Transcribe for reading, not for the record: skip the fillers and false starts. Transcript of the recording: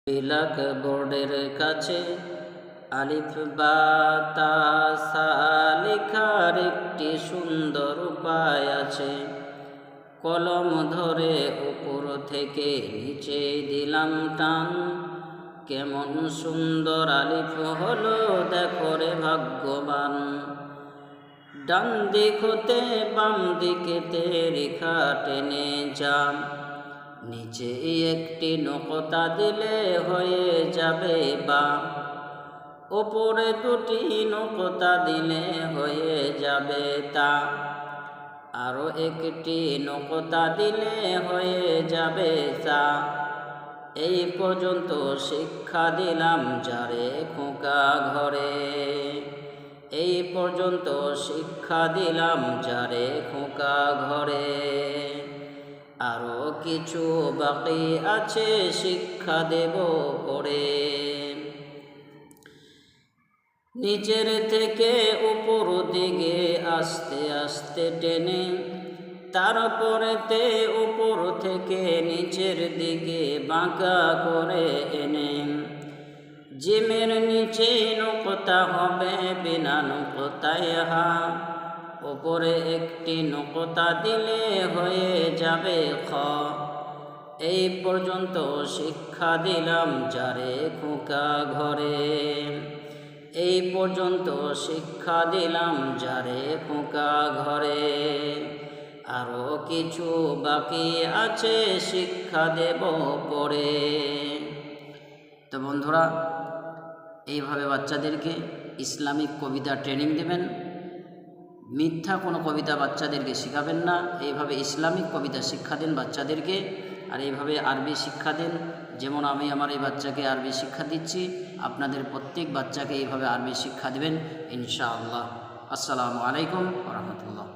Black বোর্ডের কাছে আলিফ বা তা সা লেখার একটি সুন্দর উপায় আছে। কলম ধরে উপর থেকে নিচে দিলাম টান, কেমন সুন্দর আলিফ হলো দেখো রে ভাগ্যবান। ডান দিক হতে বাম দিকেতে রেখা টেনে যান, নিচে একটি নকতা দিলে হয়ে যাবে বা, ওপরে দুটি নকতা দিলে হয়ে যাবে তা, আরো একটি নকতা দিলে হয়ে যাবে সা। এই পর্যন্ত শিক্ষা দিলাম যারে খোকা ঘরে, এই পর্যন্ত শিক্ষা দিলাম যারে খোকা ঘরে। আরো কিছু বাকি আছে শিক্ষা দেব পরে। নিচের থেকে উপর দিকে আস্তে আস্তে টেনে, তারপরেতে উপর থেকে নিচের দিকে বাঁকা করে এনে, জিমের নিচে নকতা হবে বিনা নকতায় হা, উপরে একটি নকতা দিলে হয়ে যাবে খ। এই পর্যন্ত শিক্ষা দিলাম যারে খোকা ঘরে, এই পর্যন্ত শিক্ষা দিলাম যারে খোকা ঘরে। আরো কিছু বাকি আছে শিক্ষা দেব পরে। তো বন্ধুরা, এইভাবে বাচ্চাদেরকে ইসলামিক কবিতা ট্রেনিং দেবেন। মিথ্যা কোনো কবিতা বাচ্চাদেরকে শেখাবেন না, এইভাবে ইসলামিক কবিতা শিক্ষা দেন বাচ্চাদেরকে। আর এইভাবে আরবি শিক্ষা দেন, যেমন আমি আমার এই বাচ্চাকে আরবি শিক্ষা দিচ্ছি, আপনাদের প্রত্যেক বাচ্চাকে এইভাবে আরবি শিক্ষা দেবেন ইনশাআল্লাহ। আসসালামু আলাইকুম ওয়া রাহমাতুল্লাহ।